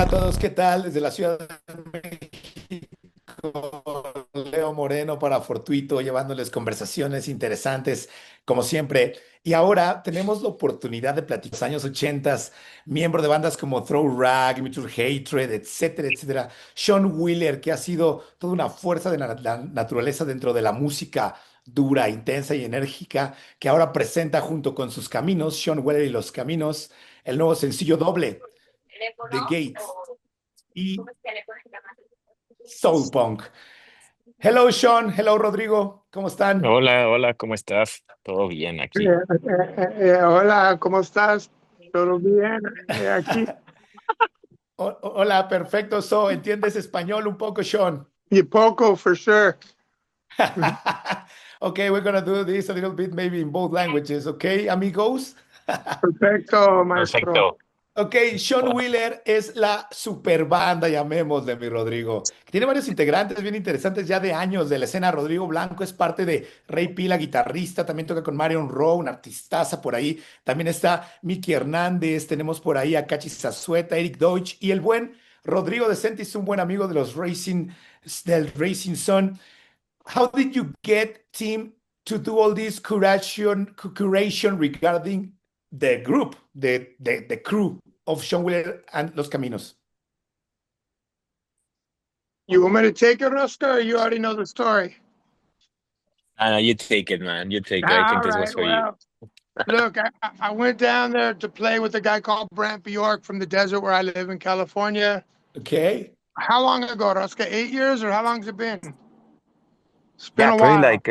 Hola a todos, ¿qué tal? Desde la Ciudad de México, Leo Moreno para Fortuito, llevándoles conversaciones interesantes, como siempre. Y ahora tenemos la oportunidad de platicar los años 80, miembro de bandas como Throw Rag, Mutual Hatred, etcétera, etcétera. Sean Wheeler, que ha sido toda una fuerza de la naturaleza dentro de la música dura, intensa y enérgica, que ahora presenta junto con sus caminos, Sean Wheeler y Los Caminos, el nuevo sencillo doble, The Gates y Soul Punk. Hello, Sean. Hello, Rodrigo. ¿Cómo están? Hola, hola, ¿cómo estás? ¿Todo bien aquí? Hola, ¿cómo estás? ¿Todo bien? Aquí. Hola, perfecto. ¿Entiendes español un poco, Sean? Y poco, for sure. Okay, we're gonna do this a little bit, maybe in both languages. Okay, amigos. Perfecto, maestro. Perfecto. Ok, Sean Wheeler es la super banda, llamémosle, mi Rodrigo. Tiene varios integrantes bien interesantes ya de años de la escena. Rodrigo Blanco es parte de Rey Pila, guitarrista, también toca con Marion Raw, una artistaza por ahí. También está Mikey Hernández, tenemos por ahí a Cachi Zazueta, Erik Deutsch y el buen Rodrigo Desentis, un buen amigo de los del Risin Sun. How did you get team to do all this curation regarding the group, the crew of Sean Wheeler and Los Caminos? You want me to take it, Rosca, or you already know the story? You take it, man. You take it. I think All this was right, for you. well, look, I went down there to play with a guy called Brant Bjork from the desert where I live in California. Okay. How long ago, Rosca? 8 years, or how long has it been? It's been Yeah, a probably while. like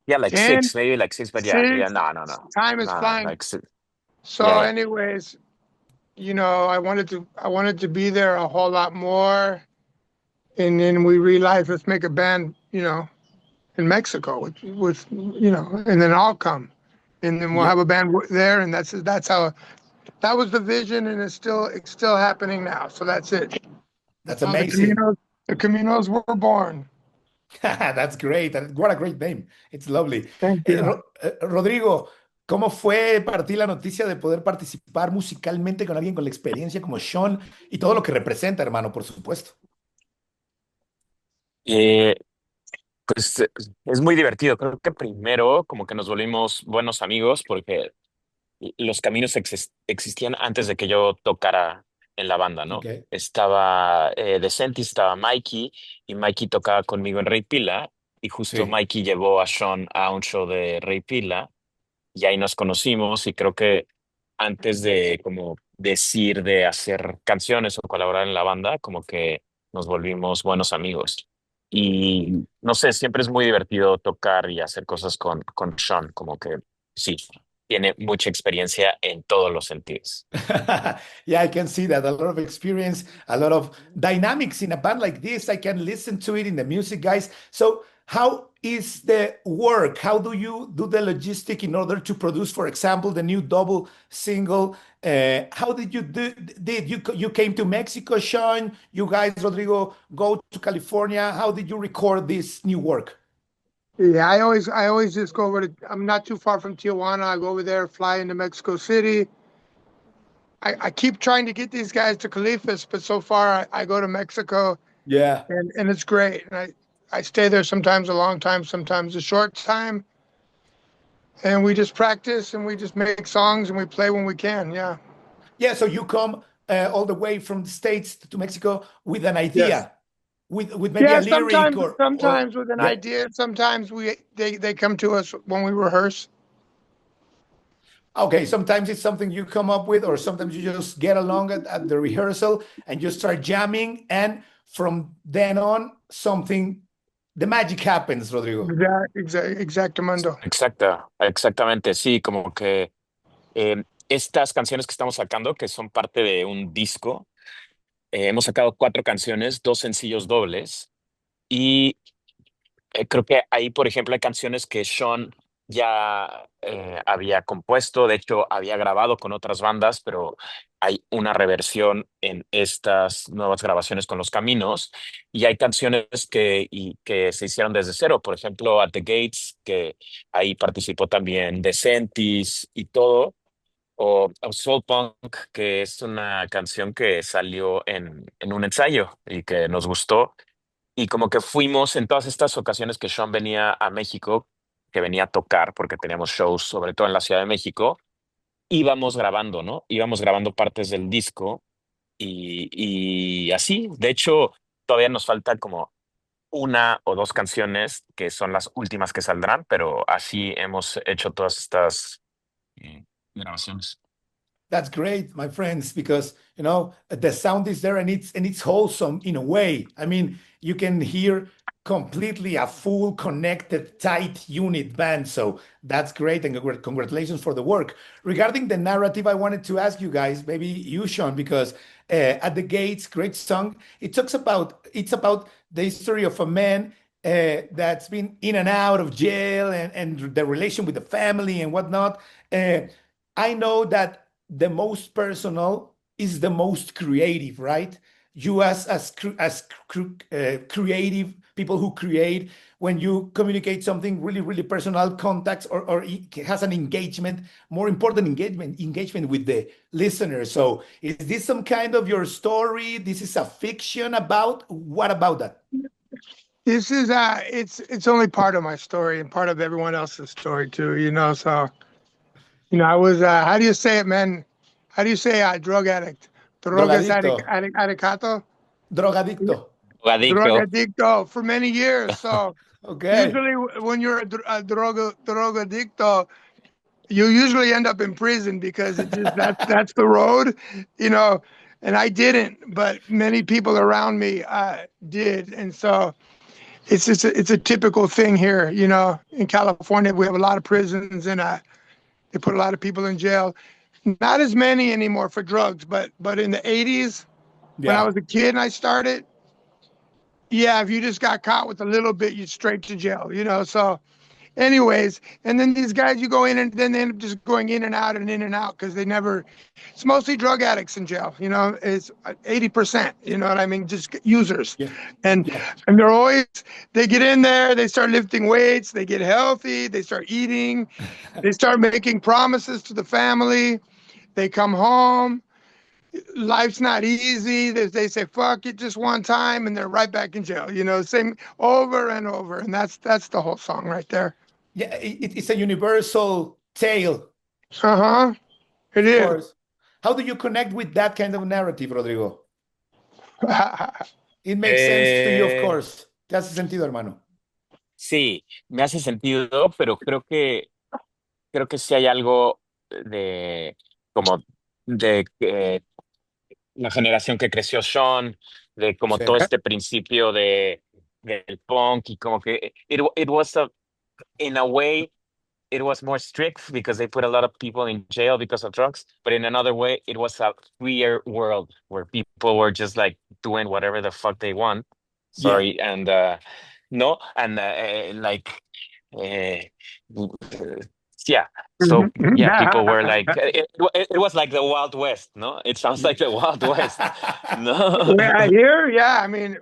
yeah, like 10, six, maybe like six, but yeah, 6, no, no, no. time is No, flying. like six. Yeah, So, yeah. anyways, I wanted to be there a whole lot more. And then we realized, let's make a band, in Mexico and then I'll come, and then we'll Yeah, have a band there, and that's how that was the vision, and it's still happening now. So that's it. that's How amazing. The Caminos were born. That's great. What a great name. It's lovely. Thank you. Rodrigo, ¿cómo fue para ti la noticia de poder participar musicalmente con alguien con la experiencia como Sean y todo lo que representa, hermano, por supuesto? Eh, pues es muy divertido. Creo que primero como que nos volvimos buenos amigos porque los caminos existían antes de que yo tocara en la banda, ¿no? Okay. Estaba Desentis, estaba Mikey, y Mikey tocaba conmigo en Rey Pila, y justo Sí. Mikey llevó a Sean a un show de Rey Pila, y ahí nos conocimos, y creo que antes de como decir de hacer canciones o colaborar en la banda, como que nos volvimos buenos amigos. Y no sé, siempre es muy divertido tocar y hacer cosas con Sean, como que sí, tiene mucha experiencia en todos los sentidos. Yeah, I can see that. A lot of experience, a lot of dynamics in a band like this. I can listen to it in the music, guys. So, how is the work? How do you do the logistic in order to produce, for example, the new double single? How did you do? Did you came to Mexico, Sean? You guys, Rodrigo, go to California. How did you record this new work? Yeah, I always just go over to. I'm not too far from Tijuana. I go over there, fly into Mexico City. I keep trying to get these guys to Califas, but so far I go to Mexico, Yeah. and it's great. And I stay there sometimes a long time, sometimes a short time, and we just practice and we just make songs and we play when we can. Yeah. Yeah, so you come all the way from the States to Mexico with an Yes. idea, with maybe a Yeah. lyric Sometimes, or sometimes with an yeah. idea. Sometimes they come to us when we rehearse. Okay, sometimes it's something you come up with, or sometimes you just get along at the rehearsal and you start jamming, and from then on, the magic happens, Rodrigo. Exactamundo. Exactamente, sí, como que estas canciones que estamos sacando, que son parte de un disco, hemos sacado cuatro canciones, dos sencillos dobles, y creo que ahí, por ejemplo, hay canciones que Sean ya había compuesto, de hecho había grabado con otras bandas, pero hay una reversión en estas nuevas grabaciones con Los Caminos, y hay canciones que se hicieron desde cero, por ejemplo, At the Gates, que ahí participó también Desentis y todo. o Soul Punk, que es una canción que salió en un ensayo y que nos gustó. Y como que fuimos en todas estas ocasiones que Sean venía a México, que venía a tocar, porque teníamos shows, sobre todo en la Ciudad de México, íbamos grabando, ¿no? Íbamos grabando partes del disco y así. De hecho, todavía nos falta como una o dos canciones que son las últimas que saldrán, pero así hemos hecho todas estas eh, grabaciones. That's great, my friends, because the sound is there and it's wholesome in a way. I mean, you can hear completely a full connected tight unit band. So that's great and congratulations for the work. Regarding the narrative, I wanted to ask you guys, maybe you, Sean, because At the Gates, great song. It's about the history of a man that's been in and out of jail and the relation with the family and whatnot. I know that the most personal is the most creative, right? You as creative people who create, when you communicate something really really personal, contacts or it has an engagement, more important engagement with the listener. So is this some kind of your story? This is a fiction about what about that? This is it's only part of my story and part of everyone else's story too, So I was how do you say it, man? How do you say drug addict? Drogas Drogadicto, addicato? drogadicto. Drug Adicto. addicto for many years. So Okay. usually when you're a drug addicto, you usually end up in prison because that's the road, you know. And I didn't, but many people around me did, and so it's a typical thing here, In California, we have a lot of prisons, and they put a lot of people in jail. Not as many anymore for drugs, but in the '80s, when I Yeah. was a kid and I started, yeah, if you just got caught with a little bit, you'd straight to jail, So anyways, and then these guys, you go in and then they end up just going in and out and in and out because it's mostly drug addicts in jail, it's 80%, you know what I mean? Just users. Yeah. And Yeah. and they get in there, they start lifting weights, they get healthy, they start eating, they start making promises to the family, they come home, life's not easy. They say fuck it just one time and they're right back in jail, same over and over. And that's the whole song right there. Yeah, it's a universal tale, Uh-huh. It of is. course. How do you connect with that kind of narrative, Rodrigo? It makes sense to you, of Eh, course. Te hace sentido, hermano. sí, me hace sentido, pero creo que sí hay algo de como de la generación que creció Sean, de como Sí. todo este principio del punk y como que it was in a way it was more strict because they put a lot of people in jail because of drugs, but in another way it was a freer world where people were just like doing whatever the fuck they want. Yeah. Sorry, and no, and like uh, yeah. So yeah, people were like, it was like the Wild West, no? It sounds Yeah. like the Wild West, no? Yeah, here, yeah. I mean,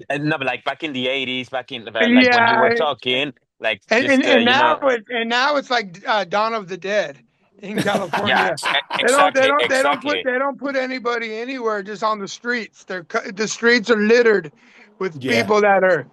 And no, but like back in the 80s, back in like when you were yeah. talking, like And and, just and now it's like Dawn of the Dead in yeah, California. exactly, exactly. They don't put anybody anywhere, just on the streets. The streets are littered with Yeah. people that are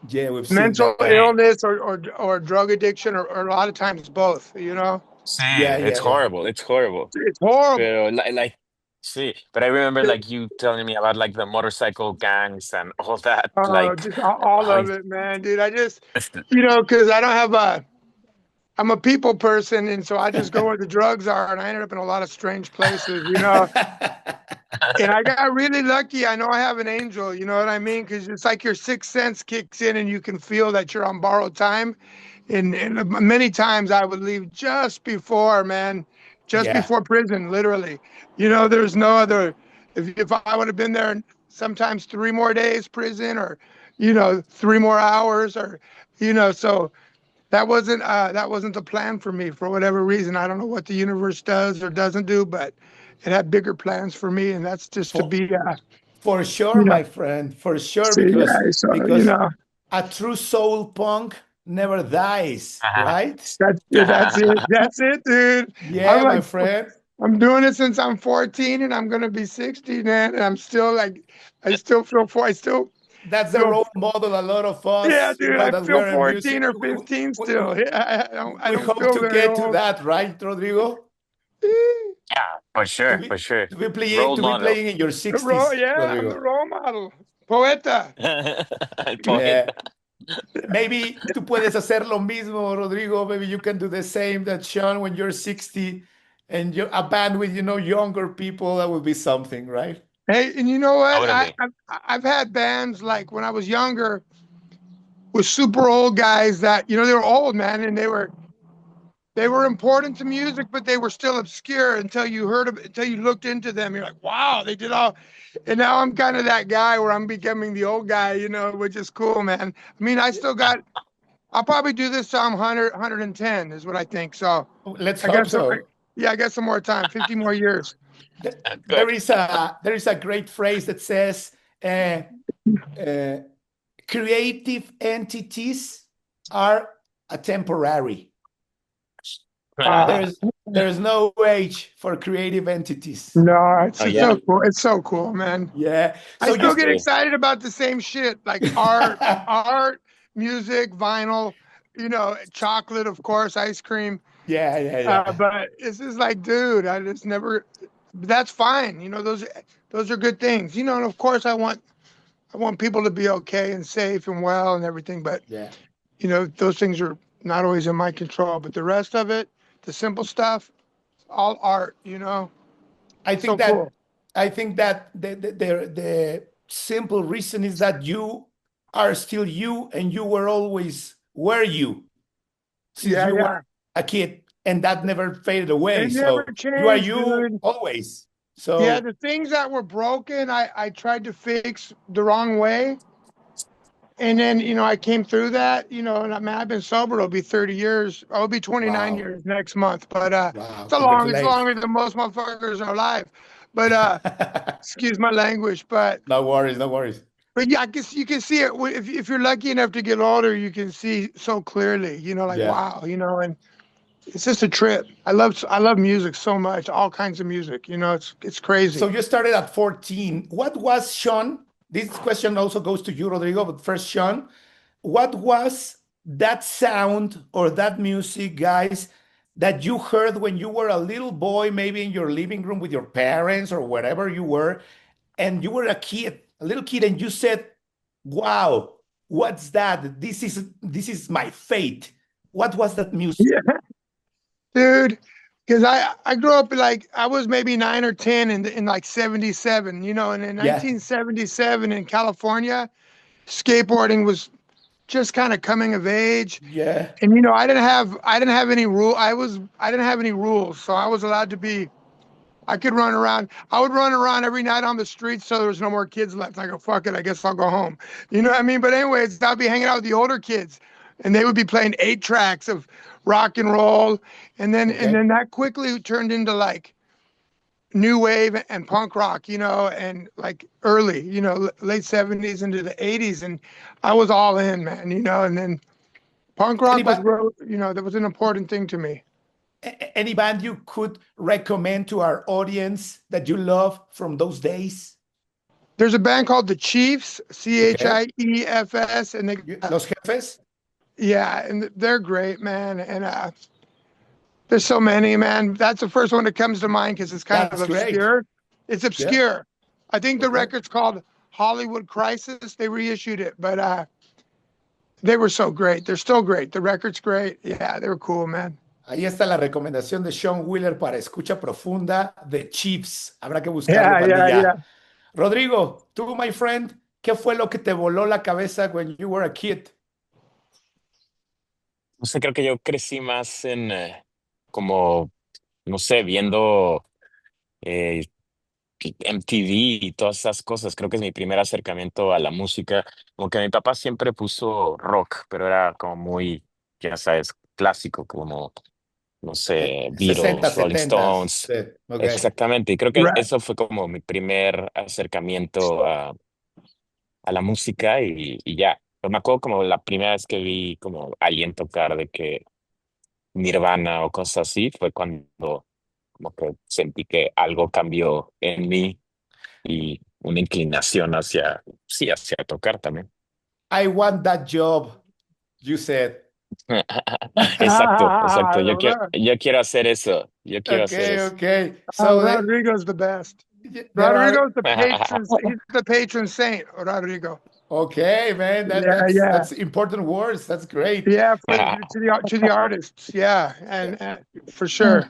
Yeah, we've seen mental that. Sí, illness or drug addiction or a lot of times both, sí, Yeah, it's yeah, yeah. horrible, it's horrible. It's horrible. Pero like, sí, but I remember like you telling me about like the motorcycle gangs and all that, like, Just all oh, of it, man, dude. I just, because I don't have I'm a people person, and so I just go where the drugs are, and I ended up in a lot of strange places, And I got really lucky. I know I have an angel, you know what I mean? Because it's like your sixth sense kicks in, and you can feel that you're on borrowed time. And many times I would leave just before, man, just Yeah. before prison, literally. There's no other. If I would have been there, sometimes 3 more days prison, or 3 more hours, or so that wasn't the plan for me for whatever reason. I don't know what the universe does or doesn't do, but it had bigger plans for me, and that's just to For be, for sure, you know, my friend, for sure, see, because so because a true soul punk never dies, uh-huh. right? that's it, dude. I'm Yeah, my like friend. I'm doing it since I'm 14, and I'm gonna be 60, man. And I'm still like, I still feel for. I still That's the feel. role model a lot of Yeah, us, dude. I that we feel are in 14 music. or 15 still. Yeah, I We don't hope feel to very get to old. that, right, Rodrigo? Yeah, for To sure, be for sure. to be playing Role model. in your 60s, Yeah, I'm the Rodrigo. role model. Poeta. El Yeah. poeta. Maybe tú puedes hacer lo mismo, Rodrigo. Maybe you can do the same that Sean when you're 60 and you're a band with, younger people. That would be something, right? Hey, and you know what? Totally. I've had bands like when I was younger with super old guys that they were old, man, and they were important to music, but they were still obscure until you heard of until you looked into them. You're like, wow, they did all. And now I'm kind of that guy where I'm becoming the old guy, which is cool, man. I mean, I'll probably do this till I'm 110 is what I think. So Let's I hope guess, so. yeah, I got some more time, 50 more years. There Good. is a great phrase that says, uh, uh, creative entities are a temporary. Uh, There's no age for creative entities. no, it's Oh just yeah. so cool. It's so cool, man. Yeah. I So you still get Agree. excited about the same shit like art, music, vinyl, chocolate, of course, ice cream. yeah, yeah, yeah. But it's just like, dude, I just never. That's fine. Those are good things. And of course, I want people to be okay and safe and well and everything. But Yeah. those things are not always in my control. But the rest of it, the simple stuff, all art. I So think that cool. I think that the simple reason is that you are still you and you were you since Yeah, you were yeah. a kid, and that never faded away. It never So you are changed, you dude. always. Yeah, So the things that were broken, I tried to fix the wrong way. And then, I came through that, and I've been sober. It'll be 30 years. I'll be 29 wow, years next month. But wow, it's congratulations. longer than most motherfuckers are alive. But excuse my language. No worries, no worries. But yeah, I guess you can see it if you're lucky enough to get older, you can see so clearly, like Yeah. wow, and it's just a trip. I love music so much, all kinds of music, it's So crazy. you started at 14. What was, Sean? This question also goes to you, Rodrigo, but first, Sean, what was that sound or that music, guys, that you heard when you were a little boy, maybe in your living room with your parents or wherever you were, and you were a little kid, and you said, "Wow, what's that? This is my fate." What was that music? Dude, because I grew up like I was maybe 9 or 10 in like 77, and in Yeah, 1977 in California, skateboarding was just kind of coming of age. yeah. And I didn't have any I didn't have any rules, so I was allowed to be. I could run around. I would run around every night on the streets so there was no more kids left. I go, fuck it, I guess I'll go home. You know what I mean? But anyways, I'd be hanging out with the older kids and they would be playing 8 tracks of rock and roll. And then Okay. that quickly turned into like new wave and punk rock, and like early, late 70s into the 80s. And I was all in, man, and then punk rock was Anybody, real, that was an important thing to me. any band you could recommend to our audience that you love from those days? There's a band called the Chiefs, Okay. Chiefs, and Los Jefes? yeah, and they're great, man. And there's so many, man. That's the first one that comes to mind because it's kind of That's great. obscure. It's Yeah. obscure. I think the Okay. record's called Hollywood Crisis. They reissued it, but they were so great. They're still great. The record's great. Yeah, they were cool, man. Ahí está la recomendación de Sean Wheeler para escucha profunda de Chiefs. Habrá que buscarlo Yeah, también yeah, yeah. ya. Rodrigo, tú, my friend, ¿qué fue lo que te voló la cabeza when you were a kid? No sé, creo que yo crecí más en como, no sé, viendo eh, MTV y todas esas cosas. Creo que es mi primer acercamiento a la música. Como que mi papá siempre puso rock, pero era como muy, ya sabes, clásico, como, no sé, 60, Beatles, Rolling 70. Stones. Sí, ok. Exactamente. Y creo que Right. eso fue como mi primer acercamiento a la música y ya. Pero me acuerdo como la primera vez que vi como alguien tocar de que Nirvana o cosas así, fue cuando como que sentí que algo cambió en mí y una inclinación hacia, sí, hacia tocar también. I want that job, you said. Exacto, exacto. Ro- Yo quiero hacer eso. Yo quiero hacer Okay, eso. okay. So Rodrigo's the best. there are Rodrigo's the patron. He's the patron saint, Rodrigo. okay, man. Yeah, yeah, That's important words. That's great. yeah. To the artists, yeah, and for sure.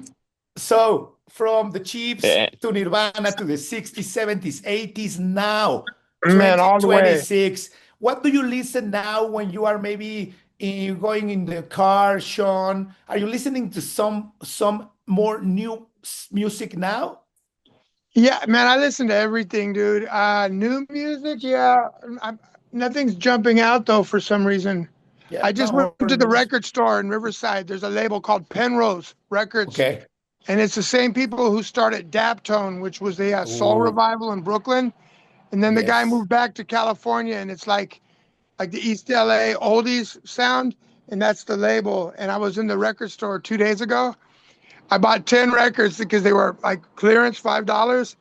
So from the Chiefs Eh, to Nirvana to the 60s, 70s, 80s, now Man, all the way. 2026. What do you listen now when you are maybe going in the car, Sean? Are you listening to some more new music now? Yeah, man, I listen to everything, dude. New music, yeah. Nothing's jumping out though for some reason. Yeah, I just went no to the worries. record store in Riverside. There's a label called Penrose Records, Okay. and it's the same people who started Daptone, which was the soul Ooh, revival in Brooklyn. And then the guy yes. moved back to California, and it's like the East LA oldies sound, and that's the label. And I was in the record store 2 days ago. I bought 10 records because they were like clearance, $5.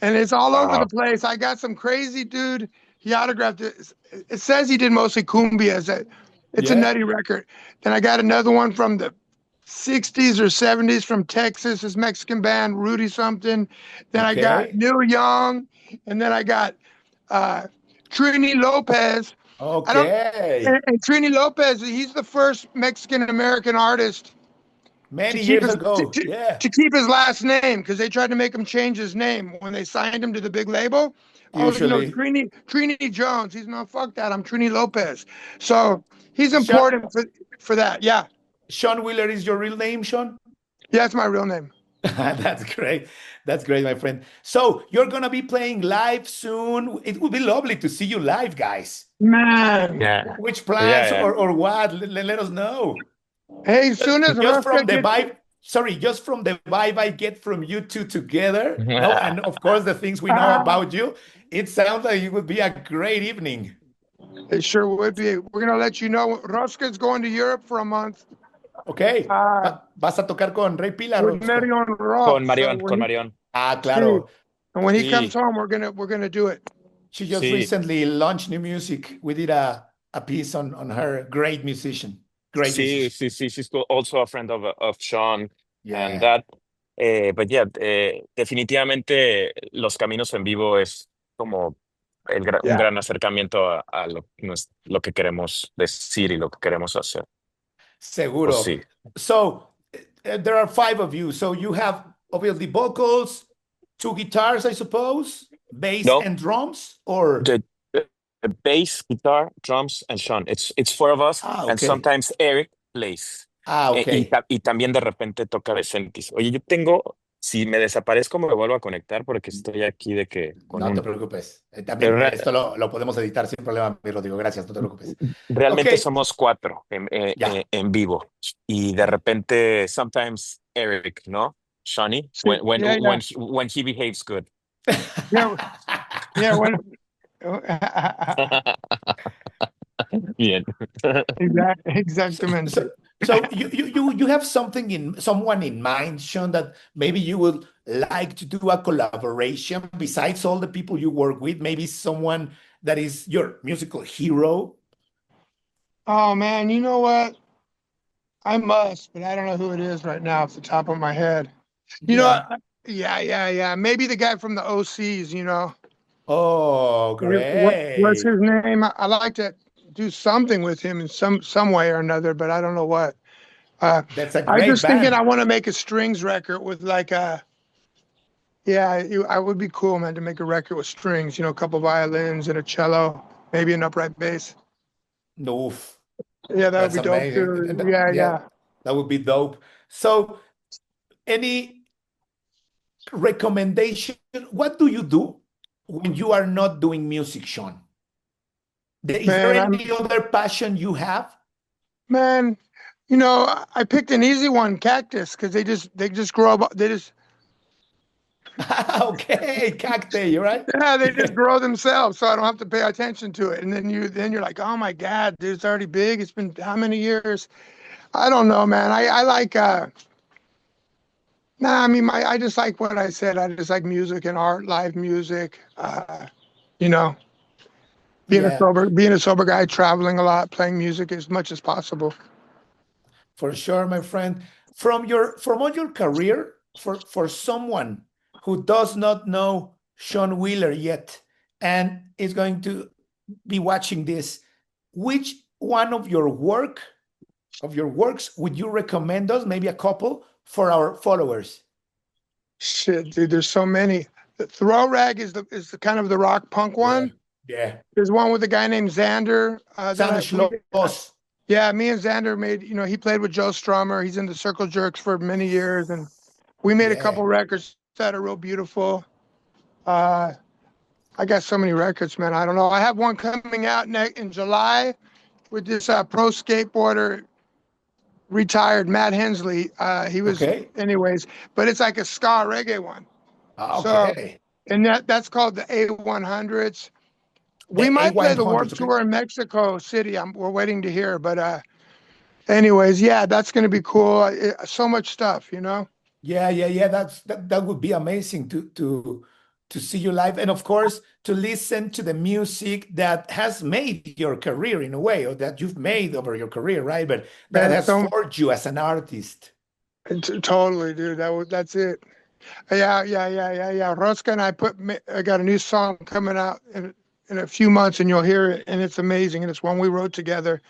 And it's all over the wow. place. I got some crazy dude. He autographed it. It says he did mostly cumbias. It's a Yeah. nutty record. Then I got another one from the 60s or 70s from Texas, this Mexican band, Rudy something. Then I got Okay. Neil Young. And then I got Trini Lopez. I don't, Okay. and Trini Lopez, he's the first Mexican American artist to Many keep years his ago. Yeah. to keep his last name because they tried to make him change his name when they signed him to the big label. Oh, Usually. Trini Jones. He's no, fuck that. I'm Trini Lopez. So he's Sean, important for that. Yeah, Sean Wheeler is your real name, Sean? yeah, it's my real name. That's great. That's great, my friend. So you're gonna be playing live soon. It would be lovely to see you live, guys. Man, Yeah. Which Yeah, plans yeah. or what? Let us know. hey, as soon as Just Ruska from the gets, vibe, sorry, just from the vibe I get from you two together. No, and of course the things we know about you, it sounds like it would be a great evening. it sure would be. We're gonna let you know. Ruska's going to Europe for a month Okay. uh, Vas a tocar con Rey Pila, with Rosco. Marion Raw. So Con when he Marion. Ah, see, claro. and when he comes Sí, home, we're gonna do it. She just sí, recently launched new music. We did a piece on her. Great musician. Great sí, musician. sí, sí. She's also a friend of Sean and Yeah. that. But yeah, definitivamente Los Caminos en vivo es como un Yeah. gran acercamiento a lo que queremos decir y lo que queremos hacer. Pues Seguro. sí. So there are five of you. So you have obviously vocals, two guitars, I suppose, bass No, and drums, or the bass, guitar, drums, and Sean. It's four of us, and okay. sometimes Erik plays. Okay. Y también de repente toca Desentis. Oye, yo tengo, si me desaparezco, me vuelvo a conectar porque estoy aquí de que con No te uno. preocupes. Pero También esto lo podemos editar sin problema, mi Rodrigo. Gracias, no te preocupes. realmente Okay. somos cuatro Ya. en vivo. Y de repente, sometimes Erik, ¿no? Shawnee, See, yeah, yeah, when he behaves good. yeah, yeah. When Bien. exactamente. So you have someone in mind, Sean, that maybe you would like to do a collaboration besides all the people you work with, maybe someone that is your musical hero. Oh man, you know what? I must, but I don't know who it is right now off the top of my head. You know, Yeah. yeah. Maybe the guy from the OCs. You know, Oh, what's great. his name? I like to do something with him in some way or another, but I don't know what. That's a I was great just thinking I band. want to make a strings record with like a yeah. I would be cool, man, to make a record with strings. You know, a couple violins and a cello, maybe an upright bass. Oof, Yeah, that would that's be dope amazing. too. Yeah, Yeah, yeah. that would be dope. So, any recommendation? What do you do when you are not doing music, Sean? Is there Man, any other passion you have? man, you know, I picked an easy one, cactus, because they just grow up. They just Okay, cacti, you're right. yeah, they just grow themselves, so I don't have to pay attention to it. And then you're like, oh my God, dude, it's already big. It's been how many years? I don't know, man. I like Nah, I mean, I just like what I said. I just like music and art, live music. You know, Yeah, being a sober guy, traveling a lot, playing music as much as possible. for sure, my friend. From all your career, for someone who does not know Sean Wheeler yet and is going to be watching this, which one of your works would you recommend us? Maybe a couple for our followers. Shit, dude, there's so many. The Throw Rag is the kind of the rock punk Yeah, one. yeah. There's one with a guy named Zander. Zander Schloss. Yeah, me and Zander made. He played with Joe Strummer. He's in the Circle Jerks for many years, and we made a Yeah. couple records that are real beautiful. Uh, I got so many records, man. I don't know. I have one coming out in July with this pro skateboarder, retired Matt Hensley. He was, Okay. anyways, but it's like a ska reggae one. So, Okay. and that's called the A100s. We The might play the A100s. Warped Okay. Tour in Mexico City. We're waiting to hear, but anyways, yeah, that's going to be cool. So much stuff, Yeah. That would be amazing to see you live, and of course to listen to the music that has made your career in a way, or that you've made over your carear, right? But that man. has forged you as an artist. Totally, dude. That's it. Yeah. Rosca and I got a new song coming out in a few months, and you'll hear it, and it's amazing. And it's one we wrote together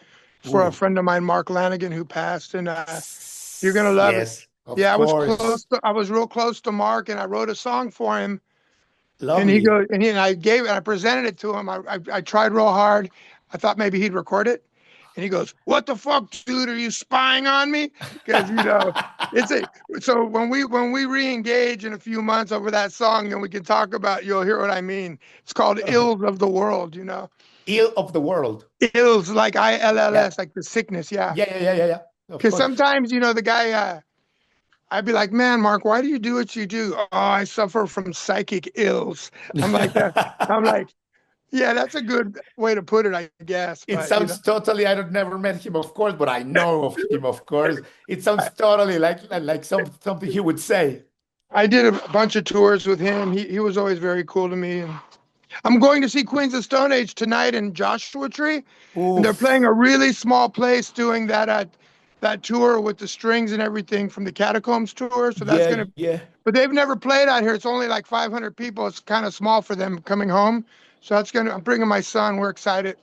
for a Ooh. friend of mine, Mark Lanigan, who passed, and you're gonna love it. Yes, of Yeah, course. I was real close to Mark, and I wrote a song for him. And he Lovely. goes, and I presented it to him. I tried real hard. I thought maybe he'd record it. And he goes, "What the fuck, dude? Are you spying on me?" Because it's a so when we re-engage in a few months over that song, then we can talk about. You'll hear what I mean. It's called "Ills of the World." Ill of the world. Ills like Yeah. ILLS, like the sickness. Yeah. Yeah. Of Because course. sometimes the guy. I'd be like, "Man, Mark, why do you do what you do?" "Oh, I suffer from psychic ills." I'm like that. I'm like, yeah, that's a good way to put it, I guess. It But sounds totally, I don't never met him, of course, but I know of him, of course. It sounds totally like something he would say. I did a bunch of tours with him. He was always very cool to me. And I'm going to see Queens of Stone Age tonight in Joshua Tree, and they're playing Oof. a really small place doing that tour with the strings and everything from the Catacombs tour. So that's gonna. Yeah. But they've never played out here. It's only like 500 people. It's kind of small for them coming home. So that's gonna. I'm bringing my son. We're excited.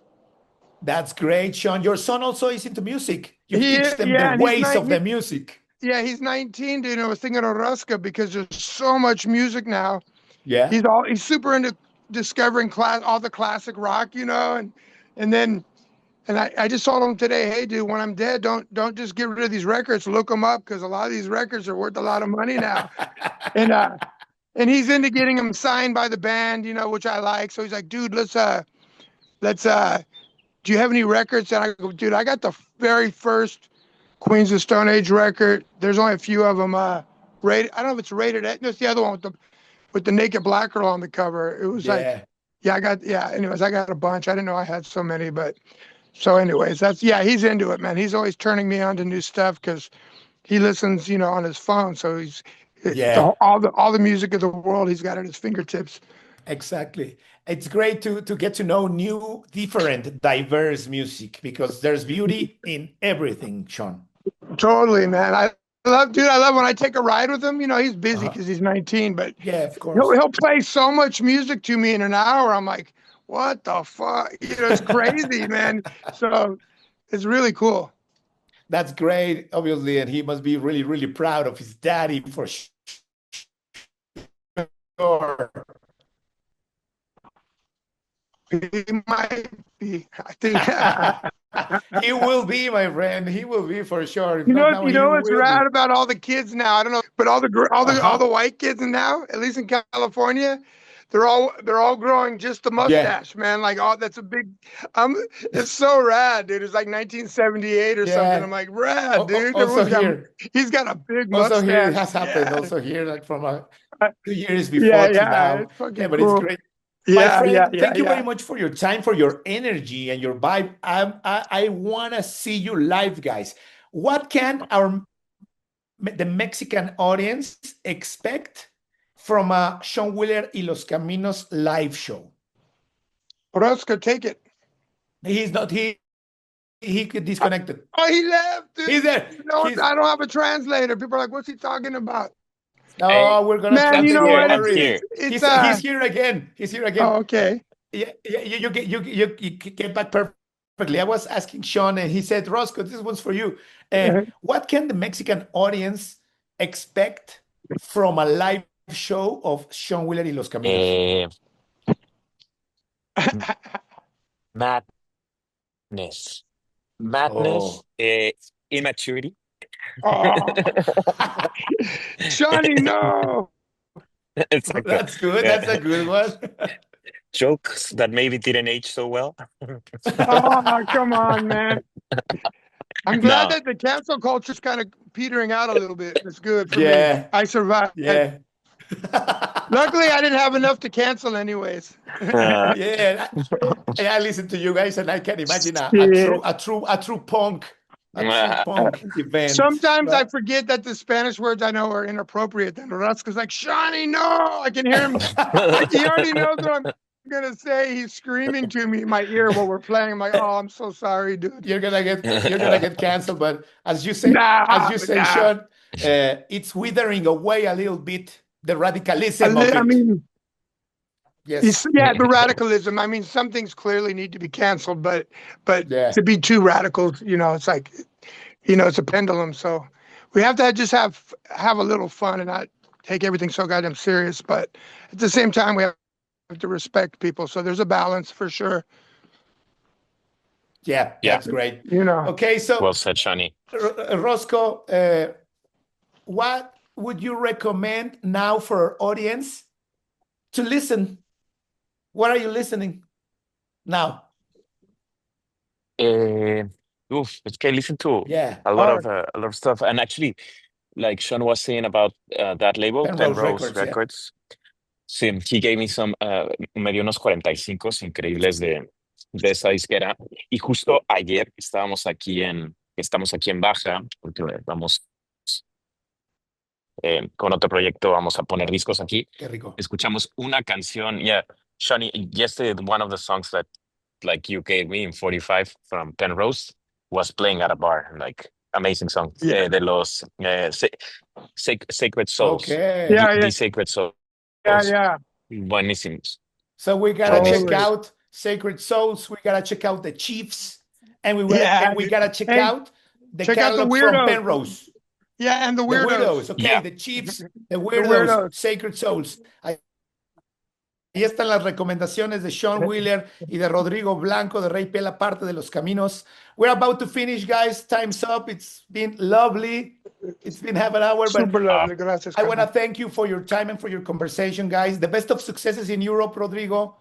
That's great, Sean. Your son also is into music. You've teach them the Yeah, and he's ways nine. of the music. Yeah, he's 19, dude. And I was thinking of Ruska because there's so much music now. Yeah. He's super into discovering all the classic rock, and then I just told him today, hey, dude, when I'm dead, don't just get rid of these records. Look them up because a lot of these records are worth a lot of money now. And he's into getting them signed by the band, which I like. So he's like, dude, let's do you have any records? And I go, dude, I got the very first Queens of Stone Age record. There's only a few of them. Rated. I don't know if it's rated. No, it's the other one with the naked black girl on the cover. It was Yeah. Anyways, I got a bunch. I didn't know I had so many, but so anyways, he's into it, man. He's always turning me on to new stuff because he listens, on his phone. So Yeah. all the music of the world he's got at his fingertips. Exactly. It's great to get to know new, different, diverse music because there's beauty in everything, Sean. Totally, man. I love when I take a ride with him. He's busy because he's 19, but Yeah, of he'll course. he'll play so much music to me in an hour. I'm like, what the fuck? It's crazy, man. So it's really cool. That's great, obviously, and he must be really, really proud of his daddy for sure. He might be. I think. He will be, my friend. He will be for sure. If You not know, now, you he know what's will be. rad about all the kids now? I don't know, but all the white kids now, at least in California, they're all growing just the Yeah, mustache, man. Like, oh, that's a big. It's so rad, dude. It's like 1978 or something. I'm yeah. like, rad, dude. Also Everyone's got. here, He's got a big also here, it mustache. has happened. Yeah, Also here, like from Uh, 2 years yeah, before to yeah. now. It's Yeah, fucking but it's cool. great. My Yeah, yeah, friend, yeah, thank you very yeah. much for your time, for your energy and your vibe. I want to see you live, guys. What can our the Mexican audience expect from a Sean Wheeler y Los Caminos live show? Orozco, take it. He's not. He disconnected. Oh, he left. Dude. He's there. I don't have a translator. People are like, "What's he talking about?" Hey, No, we're gonna man, translate. you know Don't what? worry. It's He's here again. He's here again. Oh, okay. Yeah, you get back perfectly. I was asking Sean, and he said, "Roscoe, this one's for you. What can the Mexican audience expect from a live show of Sean Wheeler y Los Caminos?" Madness. Madness, immaturity. Oh. Johnny, no. That's good. That's a good one. Jokes that maybe didn't age so well. Oh, come on, man. I'm glad that the cancel culture's kind of petering out a little bit. It's good for me. I survived. Yeah. Luckily, I didn't have enough to cancel anyways. Yeah. I listen to you guys, and I can imagine a true punk event. Sometimes I forget that the Spanish words I know are inappropriate. Then Roscoe's like, "Shawnee, no!" I can hear him. Like he already knows what I'm gonna say. He's screaming to me in my ear while we're playing. I'm like, "Oh, I'm so sorry, dude." You're gonna get canceled. But as you say, Sean, it's withering away a little bit the radicalism of it. I mean, yes, the radicalism. I mean, some things clearly need to be canceled, but to be too radical, it's like, it's a pendulum. So we have to just have a little fun and not take everything so goddamn serious. But at the same time, we have to respect people. So there's a balance for sure. Yeah, that's great. Okay, so well said, Shawnee. Roscoe, what would you recommend now for our audience to listen? What are you listening now? It's okay. Listen to a lot of stuff, and actually, like Sean was saying about that label, Penrose Records. Sí, he gave me some, me dio unos 45 increíbles de esa disquera. Y justo ayer estamos aquí en Baja, porque vamos con otro proyecto, vamos a poner discos aquí. Qué rico. Escuchamos una canción, Shawnee, yesterday one of the songs that like you gave me in 45 from Penrose was playing at a bar, like amazing song. De los Sacred Souls. Okay. The Sacred Souls. Buenísimos. So we gotta check out Sacred Souls. We gotta check out the Chiefs, and we gotta check out the catalog from Penrose. Yeah, and the Weirdos. Okay, the Chiefs, the Weirdos, Sacred Souls. Ahí están las recomendaciones de Sean Wheeler y de Rodrigo Blanco de Rey Pila, parte de Los Caminos. We're about to finish, guys. Time's up. It's been lovely. It's been half an hour. Super lovely. Gracias. I want to thank you for your time and for your conversation, guys. The best of successes in Europe, Rodrigo.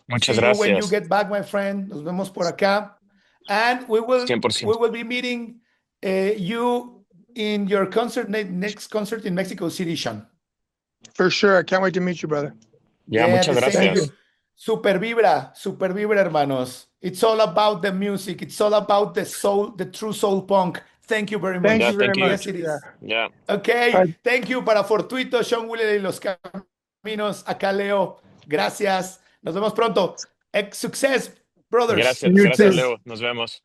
Muchas See gracias. you when you get back, my friend. Nos vemos por acá. And we will 100%. Be meeting you in your next concert in Mexico City, Sean. For sure. I can't wait to meet you, brother. Muchas gracias. Super vibra, hermanos. It's all about the music. It's all about the soul, the true soul punk. Thank you very much. Thank you very much. Yes, it is. Yeah. Okay. Thank you para Fortuito, Sean Wheeler y Los Caminos. Acá Leo. Gracias. Nos vemos pronto. Success, brothers. Gracias, Leo. Nos vemos.